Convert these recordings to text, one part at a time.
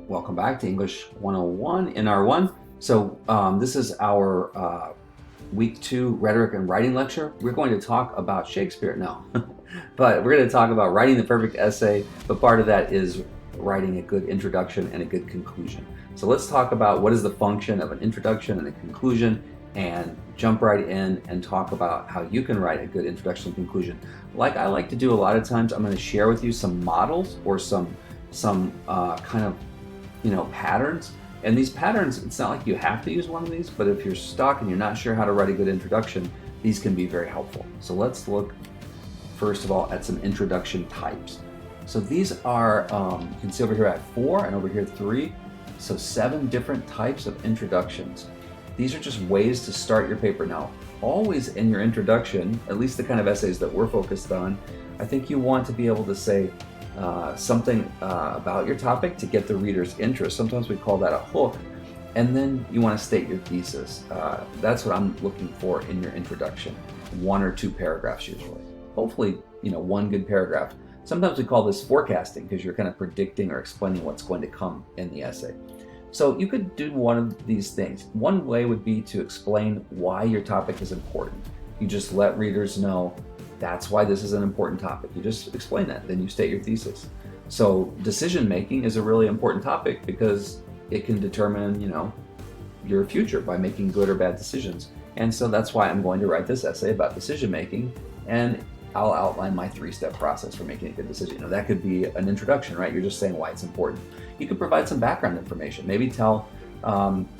Welcome back to English 101 in R1. So this is our week 2 rhetoric and writing lecture. We're going to talk about Shakespeare now, but we're going to talk about writing the perfect essay, but part of that is writing a good introduction and a good conclusion. So let's talk about what is the function of an introduction and a conclusion, and jump right in and talk about how you can write a good introduction and conclusion. Like I like to do a lot of times, I'm going to share with you some models or some kind of patterns. And these patterns, it's not like you have to use one of these, but if you're stuck and you're not sure how to write a good introduction, these can be very helpful. So let's look first of all at some introduction types. So these are, you can see over here I have 4 and over here 3. So 7 different types of introductions. These are just ways to start your paper. Now, always in your introduction, at least the kind of essays that we're focused on, I think you want to be able to say something about your topic to get the reader's interest. Sometimes we call that a hook. And then you want to state your thesis. That's what I'm looking for in your introduction. 1 or 2 paragraphs usually. Hopefully, 1 good paragraph. Sometimes we call this forecasting because you're kind of predicting or explaining what's going to come in the essay. So you could do one of these things. One way would be to explain why your topic is important. You just let readers know that's why this is an important topic. You just explain that, then you state your thesis. So decision making is a really important topic because it can determine, your future by making good or bad decisions. And so that's why I'm going to write this essay about decision making, and I'll outline my 3-step process for making a good decision. That could be an introduction, right? You're just saying why it's important. You could provide some background information. Maybe tell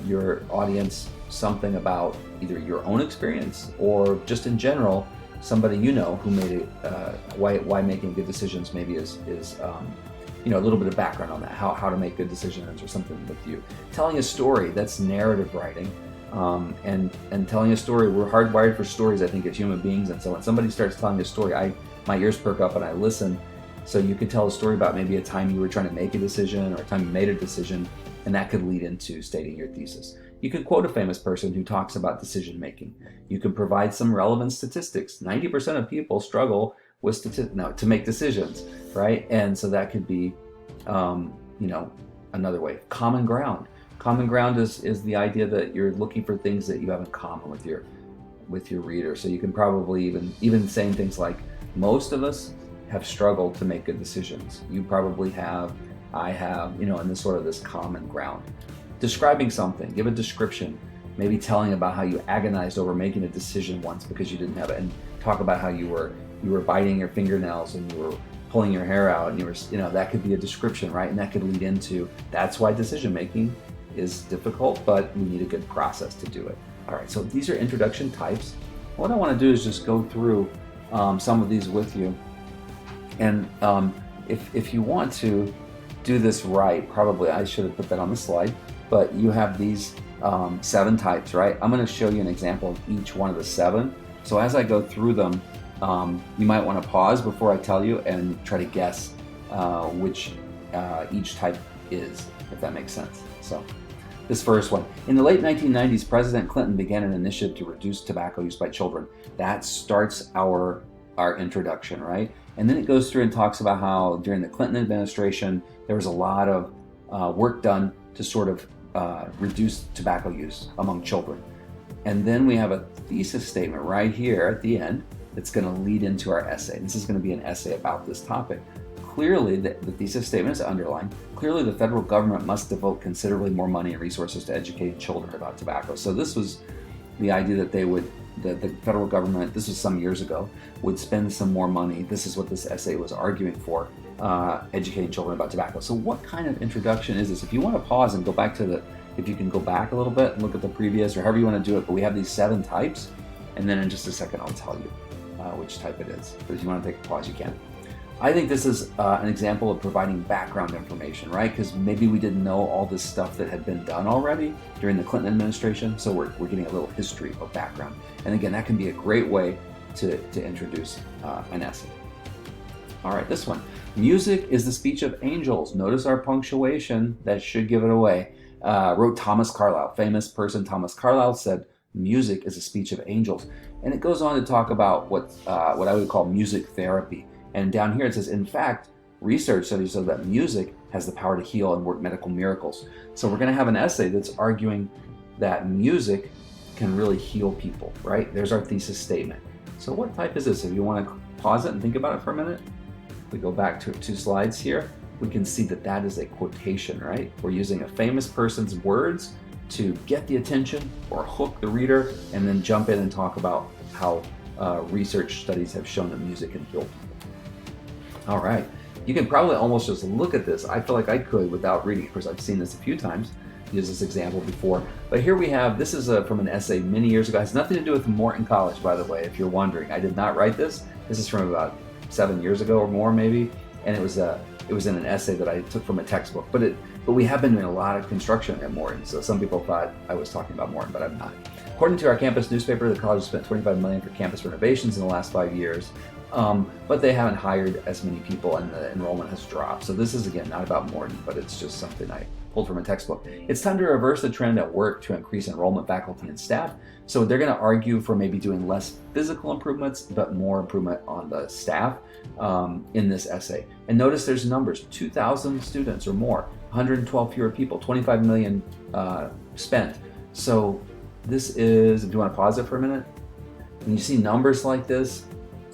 your audience something about either your own experience or just in general, somebody who made it, why making good decisions maybe is a little bit of background on that, how to make good decisions or something with you. Telling a story, that's narrative writing. And telling a story, we're hardwired for stories, I think, as human beings. And so when somebody starts telling a story, my ears perk up and I listen. So you could tell a story about maybe a time you were trying to make a decision or a time you made a decision, and that could lead into stating your thesis. You could quote a famous person who talks about decision making. You could provide some relevant statistics. 90% of people struggle with to make decisions, right? And so that could be, another way. Common ground. Common ground is the idea that you're looking for things that you have in common with your reader. So you can probably even saying things like, most of us have struggled to make good decisions. You probably have, I have, and this common ground. Describing something, give a description, maybe telling about how you agonized over making a decision once because you didn't have it, and talk about how you were biting your fingernails and you were pulling your hair out, and you were, that could be a description, right? And that could lead into, that's why decision making is difficult, but we need a good process to do it. All right, so these are introduction types. What I want to do is just go through some of these with you. And if you want to do this right, probably I should have put that on the slide, but you have these 7 types, right? I'm going to show you an example of each one of the 7. So as I go through them, you might want to pause before I tell you and try to guess which each type is, if that makes sense. So this first one. In the late 1990s, President Clinton began an initiative to reduce tobacco use by children. That starts our introduction, right? And then it goes through and talks about how during the Clinton administration, there was a lot of work done to sort of reduce tobacco use among children. And then we have a thesis statement right here at the end that's going to lead into our essay. This is going to be an essay about this topic. Clearly, the thesis statement is underlined. Clearly, the federal government must devote considerably more money and resources to educating children about tobacco. So this was the idea that the federal government, this was some years ago, would spend some more money. This is what this essay was arguing for, educating children about tobacco. So what kind of introduction is this? If you want to pause and go back to if you can go back a little bit and look at the previous, or however you want to do it, but we have these 7 types, and then in just a second I'll tell you which type it is. But if you want to take a pause, you can. I think this is an example of providing background information, right? Because maybe we didn't know all this stuff that had been done already during the Clinton administration, so we're getting a little history or background. And again, that can be a great way to introduce an essay. All right, this one. Music is the speech of angels. Notice our punctuation. That should give it away. Wrote Thomas Carlyle, famous person. Thomas Carlyle said, music is a speech of angels. And it goes on to talk about what I would call music therapy. And down here it says, in fact, research studies show that music has the power to heal and work medical miracles. So we're going to have an essay that's arguing that music can really heal people, right? There's our thesis statement. So what type is this? If you want to pause it and think about it for a minute, if we go back to 2 slides here, we can see that that is a quotation, right? We're using a famous person's words to get the attention or hook the reader, and then jump in and talk about how research studies have shown that music can heal people. All right, you can probably almost just look at this. I feel like I could without reading. Of course, I've seen this a few times, used this example before, but here we have, this is from an essay many years ago. It has nothing to do with Morton College, by the way, if you're wondering. I did not write this. This is from about 7 years ago or more maybe, and it was in an essay that I took from a textbook. But we have been doing a lot of construction at Morton, so some people thought I was talking about Morton, but I'm not. According to our campus newspaper, the college spent $25 million for campus renovations in the last 5 years, but they haven't hired as many people, and the enrollment has dropped. So this is, again, not about Morton, but it's just something I pulled from a textbook. It's time to reverse the trend at work to increase enrollment, faculty, and staff. So they're going to argue for maybe doing less physical improvements, but more improvement on the staff in this essay. And notice there's numbers: 2,000 students or more, 112 fewer people, 25 million spent. So this is, if you want to pause it for a minute, when you see numbers like this,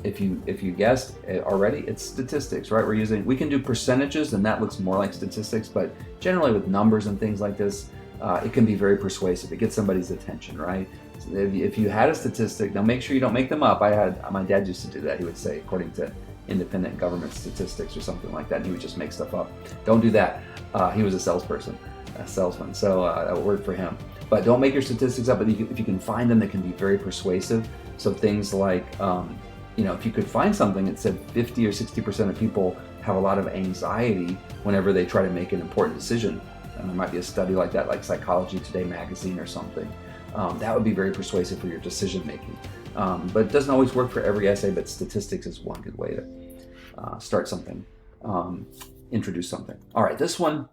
if you guessed already, it's statistics, right? We can do percentages, and that looks more like statistics, but generally with numbers and things like this, it can be very persuasive. It gets somebody's attention, right? So if you had a statistic, now make sure you don't make them up. My dad used to do that. He would say, according to independent government statistics or something like that, and he would just make stuff up. Don't do that. He was a salesman, so that would work for him. But don't make your statistics up, but if you can find them, they can be very persuasive. So things like, if you could find something that said 50 or 60% of people have a lot of anxiety whenever they try to make an important decision, and there might be a study like that, like Psychology Today magazine or something, that would be very persuasive for your decision making. But it doesn't always work for every essay, but statistics is one good way to start something, introduce something. All right, this one,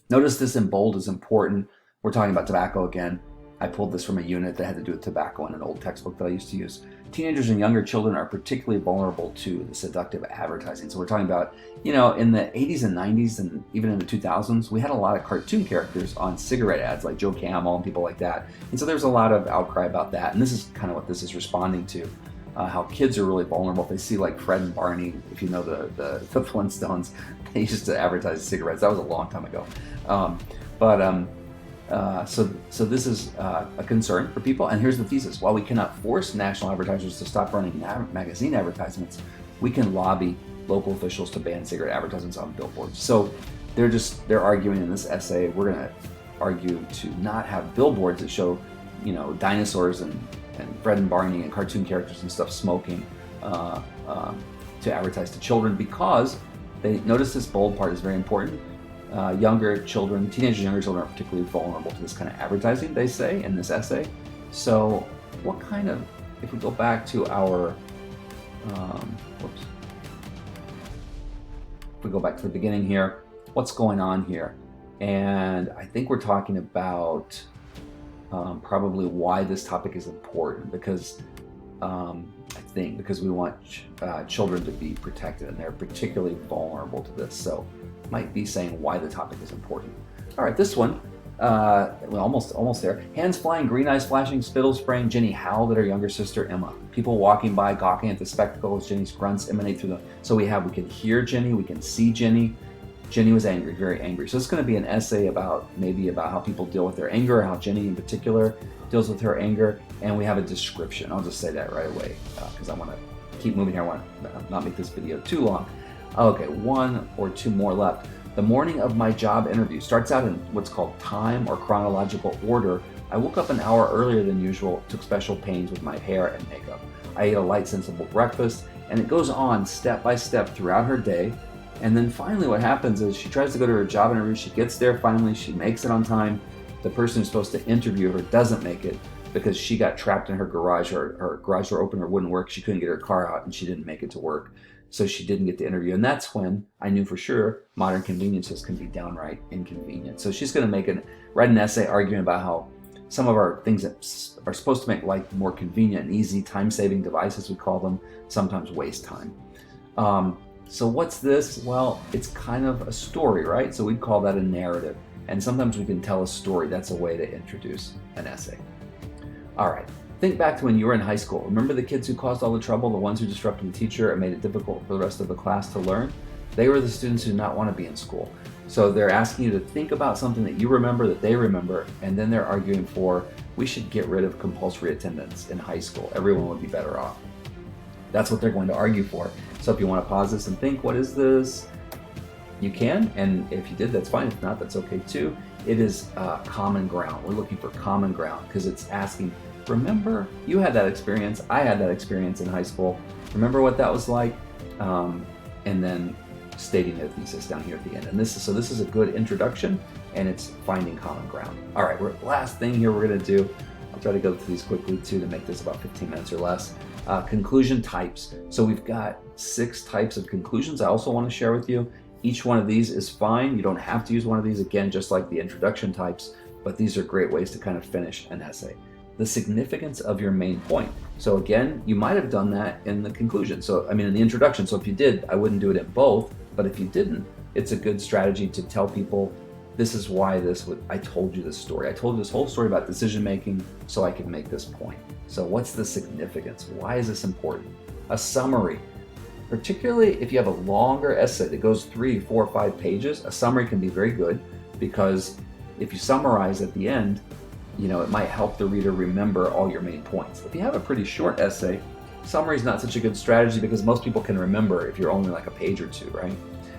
notice this in bold is important. We're talking about tobacco again. I pulled this from a unit that had to do with tobacco in an old textbook that I used to use. Teenagers and younger children are particularly vulnerable to the seductive advertising. So we're talking about, in the 80s and 90s and even in the 2000s, we had a lot of cartoon characters on cigarette ads like Joe Camel and people like that. And so there's a lot of outcry about that. And this is kind of what this is responding to, how kids are really vulnerable. They see like Fred and Barney, if you know the Flintstones, they used to advertise cigarettes. That was a long time ago. So this is a concern for people, and here's the thesis. While we cannot force national advertisers to stop running magazine advertisements, we can lobby local officials to ban cigarette advertisements on billboards. So they're arguing in this essay, we're going to argue to not have billboards that show, dinosaurs and Fred and Barney and cartoon characters and stuff smoking to advertise to children, because they notice this bold part is very important. Younger children, teenagers and younger children are particularly vulnerable to this kind of advertising, they say in this essay. So if we go back to our, if we go back to the beginning here, what's going on here? And I think we're talking about probably why this topic is important, because because we want children to be protected, and they're particularly vulnerable to this. So might be saying why the topic is important. All right, this one, almost there. Hands flying, green eyes flashing, spittle spraying, Jenny howled at her younger sister Emma. People walking by, gawking at the spectacle as Jenny's grunts emanate through the. So we can hear Jenny, we can see Jenny. Jenny was angry, very angry. So it's going to be an essay about how people deal with their anger, how Jenny in particular deals with her anger, and we have a description. I'll just say that right away because I want to keep moving here. I want to not make this video too long. Okay, 1 or 2 more left. The morning of my job interview starts out in what's called time or chronological order. I woke up an hour earlier than usual, took special pains with my hair and makeup. I ate a light, sensible breakfast, and it goes on step by step throughout her day. And then finally what happens is she tries to go to her job interview. She gets there finally, she makes it on time. The person who's supposed to interview her doesn't make it because she got trapped in her garage, or her garage door opener wouldn't work. She couldn't get her car out and she didn't make it to work. So she didn't get the interview. And that's when I knew for sure modern conveniences can be downright inconvenient. So she's going to write an essay arguing about how some of our things that are supposed to make life more convenient and easy, time-saving devices, we call them, sometimes waste time. So what's this? Well, it's kind of a story, right? So we'd call that a narrative. And sometimes we can tell a story. That's a way to introduce an essay. All right, think back to when you were in high school. Remember the kids who caused all the trouble, the ones who disrupted the teacher and made it difficult for the rest of the class to learn? They were the students who did not want to be in school. So they're asking you to think about something that you remember, that they remember, and then they're arguing for, we should get rid of compulsory attendance in high school. Everyone would be better off. That's what they're going to argue for. So if you want to pause this and think, what is this? You can, and if you did, that's fine. If not, that's okay too. It is common ground. We're looking for common ground because it's asking, remember, you had that experience, I had that experience in high school. Remember what that was like? And then stating their thesis down here at the end. And this is a good introduction, and it's finding common ground. All right, last thing here we're going to do. I'll try to go through these quickly too to make this about 15 minutes or less. Conclusion types. So we've got 6 types of conclusions I also want to share with you. Each one of these is fine. You don't have to use one of these, again, just like the introduction types, but these are great ways to kind of finish an essay. The significance of your main point. So again, you might have done that in the conclusion. So, in the introduction. So if you did, I wouldn't do it in both, but if you didn't, it's a good strategy to tell people, this is why I told you this story. I told you this whole story about decision making so I could make this point. So what's the significance? Why is this important? A summary. Particularly if you have a longer essay that goes 3, 4, 5 pages, a summary can be very good because if you summarize at the end, it might help the reader remember all your main points. If you have a pretty short essay, summary is not such a good strategy because most people can remember if you're only like a page or 2, right?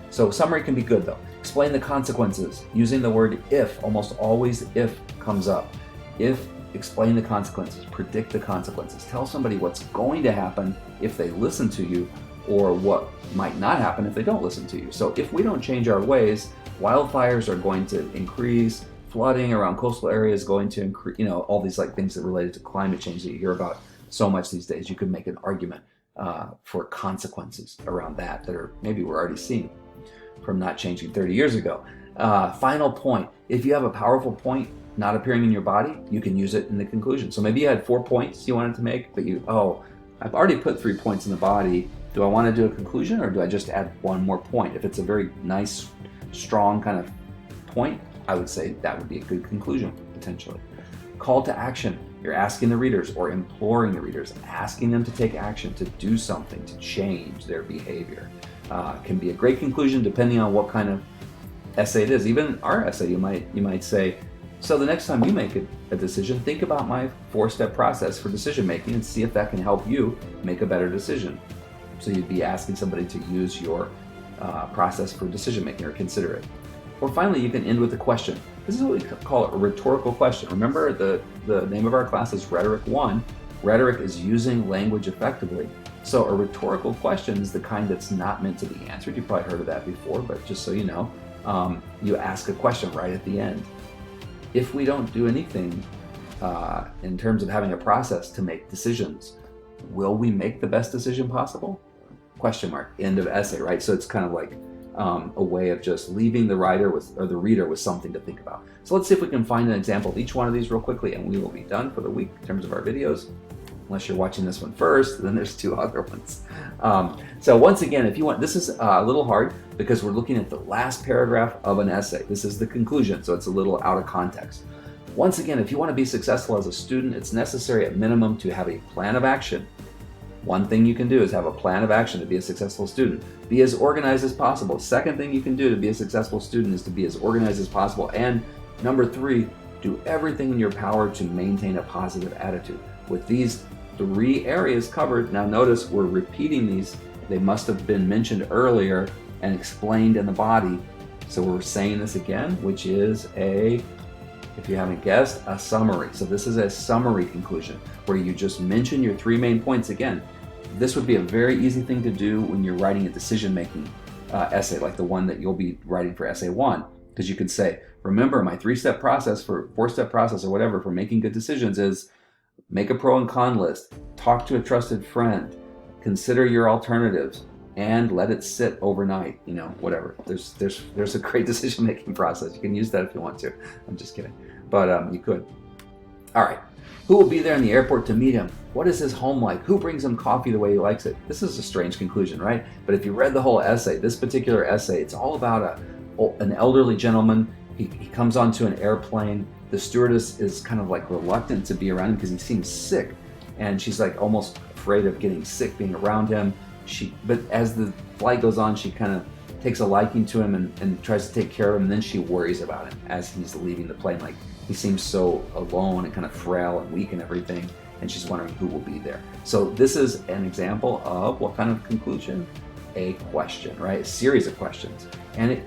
So summary can be good though. Explain the consequences using the word if. Almost always if comes up. If, explain the consequences, predict the consequences. Tell somebody what's going to happen if they listen to you, or what might not happen if they don't listen to you. So if we don't change our ways, wildfires are going to increase, flooding around coastal areas is going to increase, all these like things that are related to climate change that you hear about so much these days. You could make an argument for consequences around that are maybe we're already seeing from not changing 30 years ago. Final point, if you have a powerful point not appearing in your body, you can use it in the conclusion. So maybe you had 4 points you wanted to make, but I've already put 3 points in the body. Do I want to do a conclusion, or do I just add 1 more point? If it's a very nice, strong kind of point, I would say that would be a good conclusion, potentially. Call to action. You're asking the readers or imploring the readers, asking them to take action, to do something, to change their behavior. Can be a great conclusion depending on what kind of essay it is. Even our essay, you might say, so the next time you make a decision, think about my 4-step process for decision making and see if that can help you make a better decision. So you'd be asking somebody to use your process for decision making or consider it. Or finally, you can end with a question. This is what we call a rhetorical question. Remember, the name of our class is Rhetoric 1. Rhetoric is using language effectively. So a rhetorical question is the kind that's not meant to be answered. You've probably heard of that before, but just so you know, you ask a question right at the end. If we don't do anything in terms of having a process to make decisions, will we make the best decision possible? Question mark, end of essay, right? So it's kind of like a way of just leaving the reader with something to think about. So let's see if we can find an example of each one of these real quickly, and we will be done for the week in terms of our videos. Unless you're watching this one first, then there's 2 other ones. So once again, if you want, this is a little hard because we're looking at the last paragraph of an essay. This is the conclusion, so it's a little out of context. Once again, if you want to be successful as a student, it's necessary at minimum to have a plan of action. One thing you can do is have a plan of action to be a successful student. Be as organized as possible. Second thing you can do to be a successful student is to be as organized as possible. And number 3, do everything in your power to maintain a positive attitude. With these 3 areas covered, now notice we're repeating these. They must have been mentioned earlier and explained in the body. So we're saying this again, which is if you haven't guessed, a summary. So this is a summary conclusion where you just mention your 3 main points again. This would be a very easy thing to do when you're writing a decision-making essay, like the one that you'll be writing for essay 1, because you could say, remember my 3-step process for 4-step process or whatever for making good decisions is make a pro and con list, talk to a trusted friend, consider your alternatives, and let it sit overnight. Whatever. There's a great decision-making process. You can use that if you want to. I'm just kidding, but you could. All right. Who will be there in the airport to meet him? What is his home like? Who brings him coffee the way he likes it? This is a strange conclusion, right? But if you read the whole essay, this particular essay, it's all about an elderly gentleman. He comes onto an airplane. The stewardess is kind of like reluctant to be around him because he seems sick. And she's like almost afraid of getting sick being around him. But as the flight goes on, she kind of takes a liking to him and tries to take care of him. And then she worries about him as he's leaving the plane. Like, he seems so alone and kind of frail and weak and everything, and she's wondering who will be there. So this is an example of what kind of conclusion? A question, right? A series of questions. And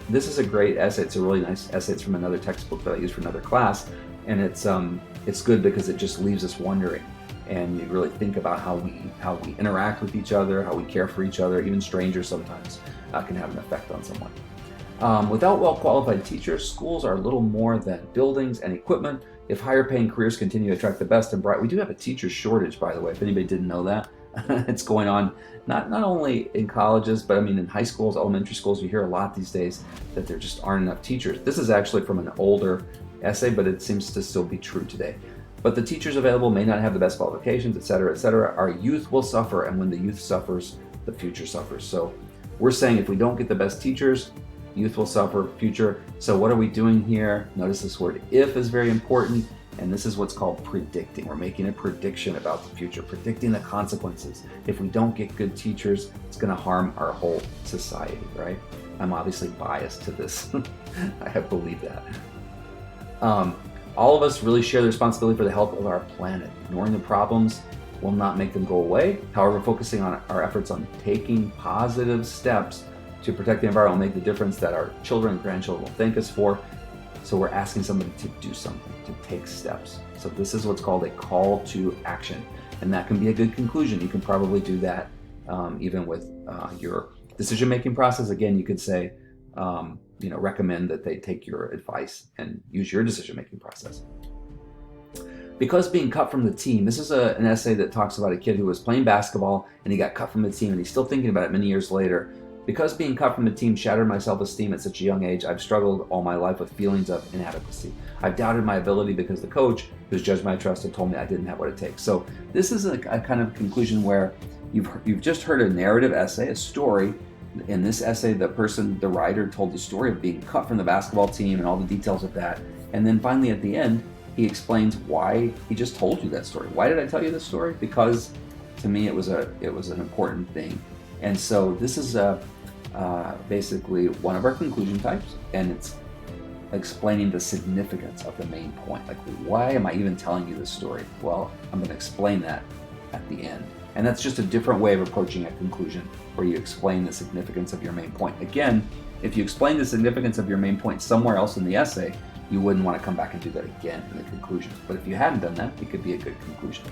this is a great essay. It's a really nice essay. It's from another textbook that I use for another class. And it's good because it just leaves us wondering. And you really think about how we interact with each other, how we care for each other. Even strangers sometimes can have an effect on someone. Without well-qualified teachers, schools are little more than buildings and equipment. If higher-paying careers continue to attract the best and bright, we do have a teacher shortage, by the way, if anybody didn't know that. It's going on not only in colleges, but I mean in high schools, elementary schools. You hear a lot these days that there just aren't enough teachers. This is actually from an older essay, but it seems to still be true today. But the teachers available may not have the best qualifications, et cetera, et cetera. Our youth will suffer, and when the youth suffers, the future suffers. So we're saying if we don't get the best teachers, youth will suffer, future. So what are we doing here? Notice this word if is very important, and this is what's called predicting. We're making a prediction about the future, predicting the consequences. If we don't get good teachers, it's going to harm our whole society, right? I'm obviously biased to this. I have believed that. All of us really share the responsibility for the health of our planet. Ignoring the problems will not make them go away. However, focusing on our efforts on taking positive steps to protect the environment will make the difference that our children and grandchildren will thank us for. So we're asking somebody to do something, to take steps. So this is what's called a call to action. And that can be a good conclusion. You can probably do that even with your decision-making process. Again, you could say, recommend that they take your advice and use your decision-making process. Because being cut from the team, this is an essay that talks about a kid who was playing basketball and he got cut from the team, and he's still thinking about it many years later. Because being cut from the team shattered my self-esteem at such a young age, I've struggled all my life with feelings of inadequacy. I've doubted my ability because the coach, who's judged my trust, had told me I didn't have what it takes. So this is a kind of conclusion where you've just heard a narrative essay, a story. In this essay, the writer told the story of being cut from the basketball team and all the details of that. And then finally at the end, he explains why he just told you that story. Why did I tell you this story? Because to me, it was an important thing. And so this is basically one of our conclusion types, and it's explaining the significance of the main point. Like, why am I even telling you this story? Well, I'm going to explain that at the end. And that's just a different way of approaching a conclusion, where you explain the significance of your main point. Again, if you explain the significance of your main point somewhere else in the essay, you wouldn't want to come back and do that again in the conclusion. But if you hadn't done that, it could be a good conclusion.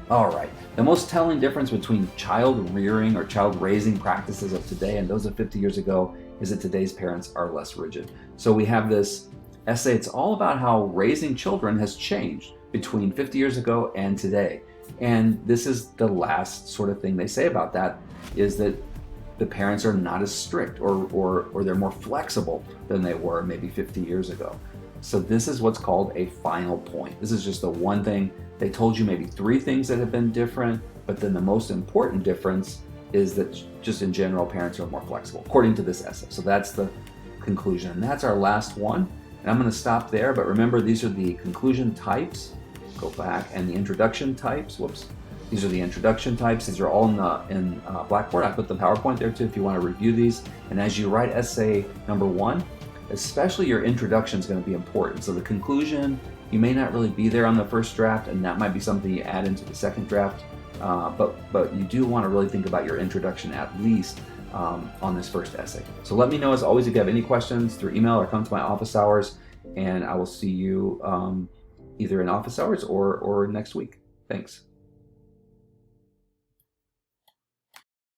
All right, the most telling difference between child rearing or child raising practices of today and those of 50 years ago is that today's parents are less rigid. So we have this essay. It's all about how raising children has changed between 50 years ago and today. And this is the last sort of thing they say about that, is that the parents are not as strict or they're more flexible than they were maybe 50 years ago. So this is what's called a final point. This is just the one thing. They told you maybe 3 things that have been different, but then the most important difference is that just in general, parents are more flexible, according to this essay. So that's the conclusion. And that's our last one. And I'm going to stop there, but remember, these are the conclusion types. Go back, and the introduction types. Whoops. These are the introduction types. These are all in Blackboard. I put the PowerPoint there too if you want to review these. And as you write essay number 1, especially your introduction is going to be important. So the conclusion, you may not really be there on the first draft, and that might be something you add into the second draft. But you do want to really think about your introduction at least on this first essay. So let me know, as always, if you have any questions through email or come to my office hours, and I will see you either in office hours or next week. Thanks.